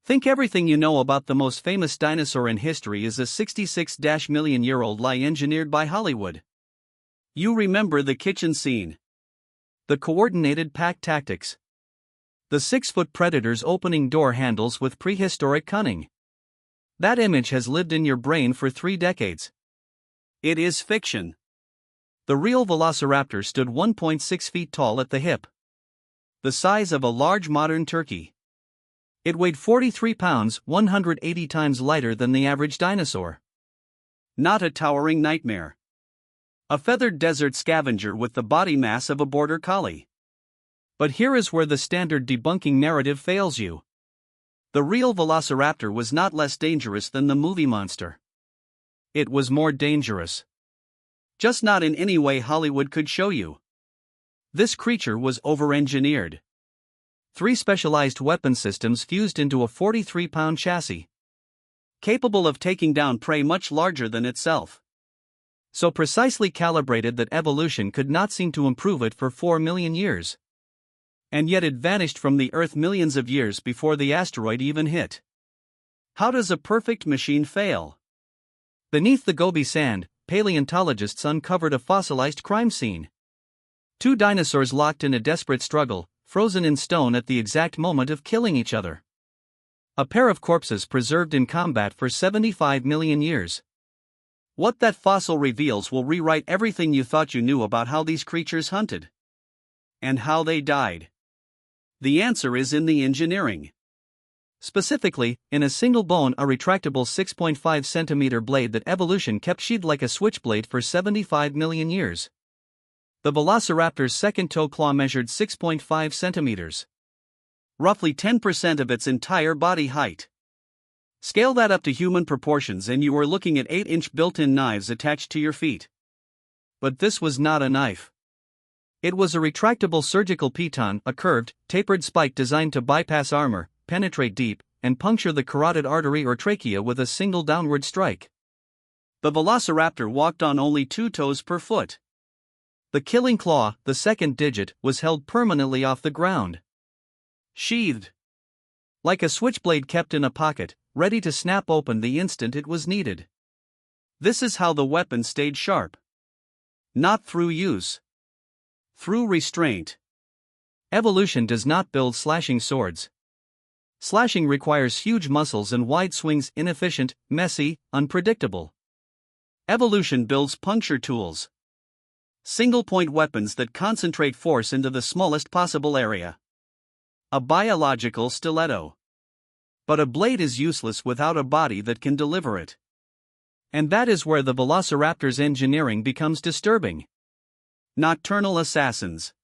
Think everything you know about the most famous dinosaur in history is a 66-million-year-old lie engineered by Hollywood. You remember the kitchen scene, the coordinated pack tactics, the 6-foot predator's opening door handles with prehistoric cunning. That image has lived in your brain for 3 decades. It is fiction. The real Velociraptor stood 1.6 feet tall at the hip, the size of a large modern turkey. It weighed 43 pounds, 180 times lighter than the average dinosaur. Not a towering nightmare. A feathered desert scavenger with the body mass of a border collie. But here is where the standard debunking narrative fails you. The real Velociraptor was not less dangerous than the movie monster. It was more dangerous. Just not in any way Hollywood could show you. This creature was over-engineered. 3 specialized weapon systems fused into a 43-pound chassis, capable of taking down prey much larger than itself. So precisely calibrated that evolution could not seem to improve it for 4 million years. And yet it vanished from the Earth millions of years before the asteroid even hit. How does a perfect machine fail? Beneath the Gobi sand, paleontologists uncovered a fossilized crime scene. 2 dinosaurs locked in a desperate struggle, frozen in stone at the exact moment of killing each other. A pair of corpses preserved in combat for 75 million years. What that fossil reveals will rewrite everything you thought you knew about how these creatures hunted. And how they died. The answer is in the engineering. Specifically, in a single bone, a retractable 6.5 centimeter blade that evolution kept sheathed like a switchblade for 75 million years. The Velociraptor's second toe claw measured 6.5 centimeters. Roughly 10% of its entire body height. Scale that up to human proportions and you are looking at 8-inch built-in knives attached to your feet. But this was not a knife. It was a retractable surgical piton, a curved, tapered spike designed to bypass armor, penetrate deep, and puncture the carotid artery or trachea with a single downward strike. The Velociraptor walked on only 2 toes per foot. The killing claw, the second digit, was held permanently off the ground. Sheathed. Like a switchblade kept in a pocket, ready to snap open the instant it was needed. This is how the weapon stayed sharp. Not through use. Through restraint. Evolution does not build slashing swords. Slashing requires huge muscles and wide swings, inefficient, messy, unpredictable. Evolution builds puncture tools. Single-point weapons that concentrate force into the smallest possible area. A biological stiletto. But a blade is useless without a body that can deliver it. And that is where the Velociraptor's engineering becomes disturbing. Nocturnal assassins.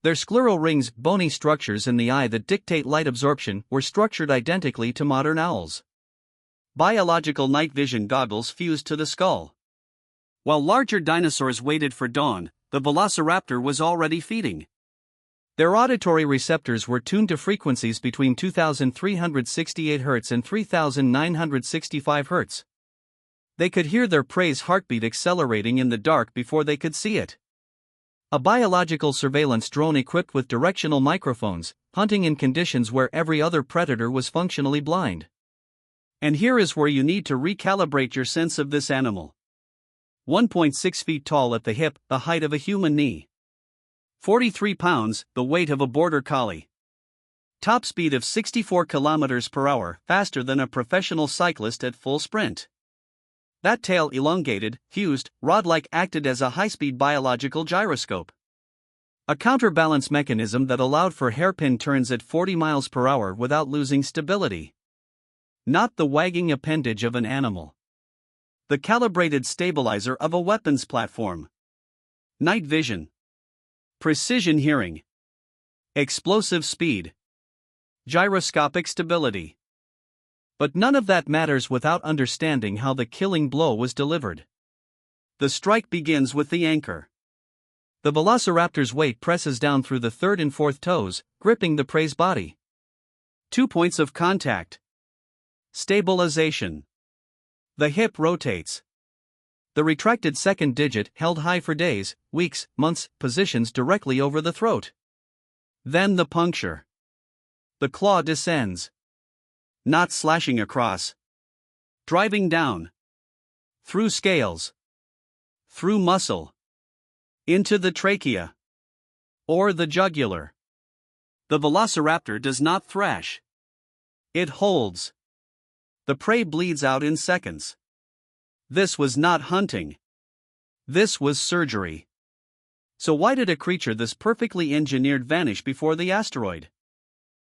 Their scleral rings, bony structures in the eye that dictate light absorption, were structured identically to modern owls. Biological night vision goggles fused to the skull. While larger dinosaurs waited for dawn, the Velociraptor was already feeding. Their auditory receptors were tuned to frequencies between 2,368 Hz and 3,965 Hz. They could hear their prey's heartbeat accelerating in the dark before they could see it. A biological surveillance drone equipped with directional microphones, hunting in conditions where every other predator was functionally blind. And here is where you need to recalibrate your sense of this animal. 1.6 feet tall at the hip, the height of a human knee. 43 pounds, the weight of a border collie. Top speed of 64 kilometers per hour, faster than a professional cyclist at full sprint. That tail, elongated, fused, rod-like, acted as a high-speed biological gyroscope. A counterbalance mechanism that allowed for hairpin turns at 40 miles per hour without losing stability. Not the wagging appendage of an animal. The calibrated stabilizer of a weapons platform. Night vision. Precision hearing. Explosive speed. Gyroscopic stability. But none of that matters without understanding how the killing blow was delivered. The strike begins with the anchor. The Velociraptor's weight presses down through the third and fourth toes, gripping the prey's body. 2 points of contact. Stabilization. The hip rotates. The retracted second digit, held high for days, weeks, months, positions directly over the throat. Then the puncture. The claw descends. Not slashing across. Driving down. Through scales. Through muscle. Into the trachea. Or the jugular. The velociraptor does not thrash. It holds. The prey bleeds out in seconds. This was not hunting. This was surgery. So why did a creature this perfectly engineered vanish before the asteroid?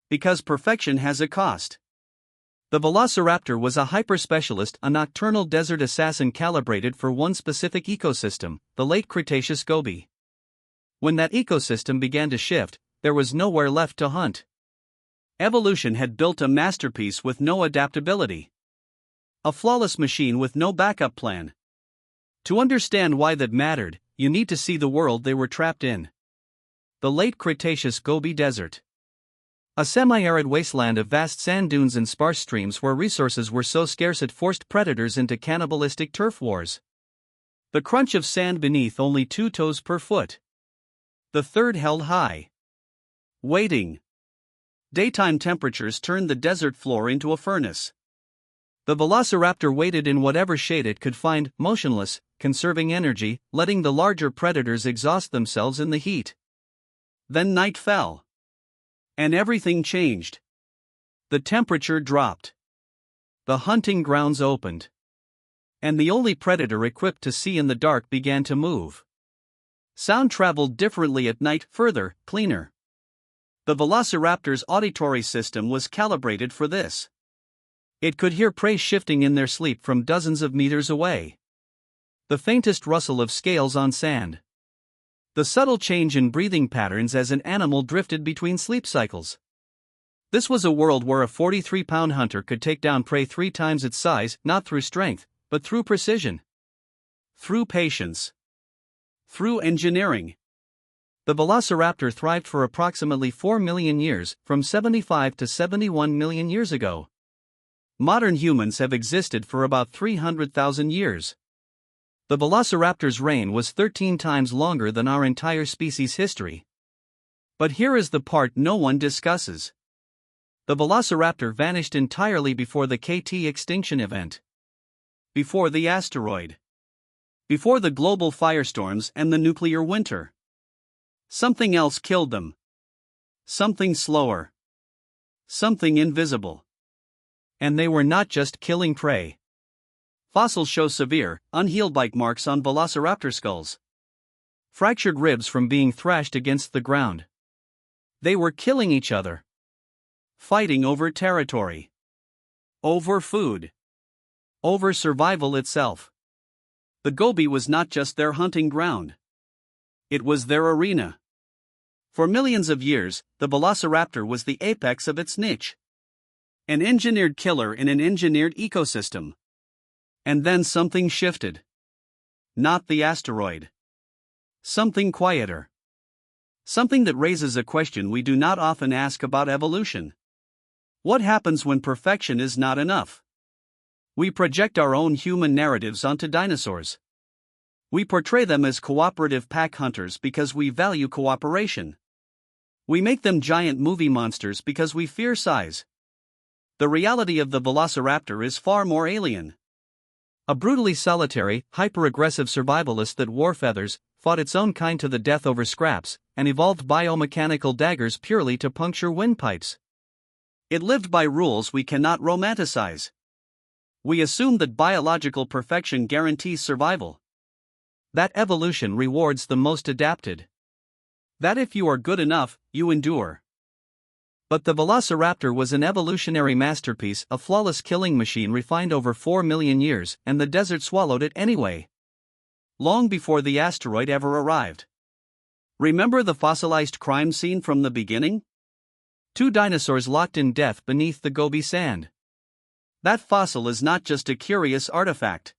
Because perfection has a cost. The velociraptor was a hyper-specialist, a nocturnal desert assassin calibrated for one specific ecosystem, the late Cretaceous Gobi. When that ecosystem began to shift, there was nowhere left to hunt. Evolution had built a masterpiece with no adaptability. A flawless machine with no backup plan. To understand why that mattered, you need to see the world they were trapped in. The late Cretaceous Gobi Desert. A semi-arid wasteland of vast sand dunes and sparse streams where resources were so scarce it forced predators into cannibalistic turf wars. The crunch of sand beneath only 2 toes per foot. The third held high. Waiting. Daytime temperatures turned the desert floor into a furnace. The velociraptor waited in whatever shade it could find, motionless, conserving energy, letting the larger predators exhaust themselves in the heat. Then night fell. And everything changed. The temperature dropped. The hunting grounds opened. And the only predator equipped to see in the dark began to move. Sound traveled differently at night, further, cleaner. The velociraptor's auditory system was calibrated for this. It could hear prey shifting in their sleep from dozens of meters away. The faintest rustle of scales on sand. The subtle change in breathing patterns as an animal drifted between sleep cycles. This was a world where a 43-pound hunter could take down prey 3 times its size, not through strength, but through precision. Through patience. Through engineering. The velociraptor thrived for approximately 4 million years, from 75 to 71 million years ago. Modern humans have existed for about 300,000 years. The velociraptor's reign was 13 times longer than our entire species' history. But here is the part no one discusses. The velociraptor vanished entirely before the KT extinction event. Before the asteroid. Before the global firestorms and the nuclear winter. Something else killed them. Something slower. Something invisible. And they were not just killing prey. Fossils show severe, unhealed bite marks on velociraptor skulls. Fractured ribs from being thrashed against the ground. They were killing each other. Fighting over territory. Over food. Over survival itself. The Gobi was not just their hunting ground. It was their arena. For millions of years, the velociraptor was the apex of its niche. An engineered killer in an engineered ecosystem. And then something shifted. Not the asteroid. Something quieter. Something that raises a question we do not often ask about evolution. What happens when perfection is not enough? We project our own human narratives onto dinosaurs. We portray them as cooperative pack hunters because we value cooperation. We make them giant movie monsters because we fear size. The reality of the velociraptor is far more alien. A brutally solitary, hyper-aggressive survivalist that wore feathers, fought its own kind to the death over scraps, and evolved biomechanical daggers purely to puncture windpipes. It lived by rules we cannot romanticize. We assume that biological perfection guarantees survival. That evolution rewards the most adapted. That if you are good enough, you endure. But the velociraptor was an evolutionary masterpiece, a flawless killing machine refined over 4 million years, and the desert swallowed it anyway. Long before the asteroid ever arrived. Remember the fossilized crime scene from the beginning? 2 dinosaurs locked in death beneath the Gobi sand. That fossil is not just a curious artifact.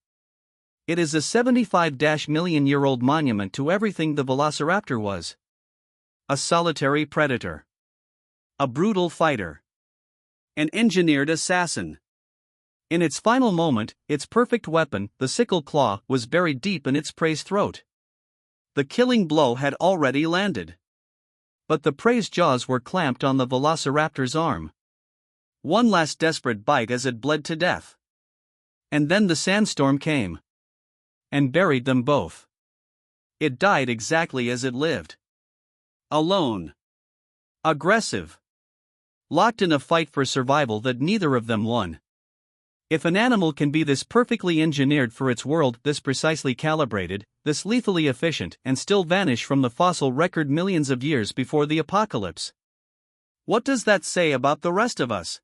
It is a 75-million-year-old monument to everything the velociraptor was. A solitary predator. A brutal fighter. An engineered assassin. In its final moment, its perfect weapon, the sickle claw, was buried deep in its prey's throat. The killing blow had already landed. But the prey's jaws were clamped on the velociraptor's arm. One last desperate bite as it bled to death. And then the sandstorm came. And buried them both. It died exactly as it lived. Alone. Aggressive. Locked in a fight for survival that neither of them won. If an animal can be this perfectly engineered for its world, this precisely calibrated, this lethally efficient, and still vanish from the fossil record millions of years before the apocalypse, what does that say about the rest of us?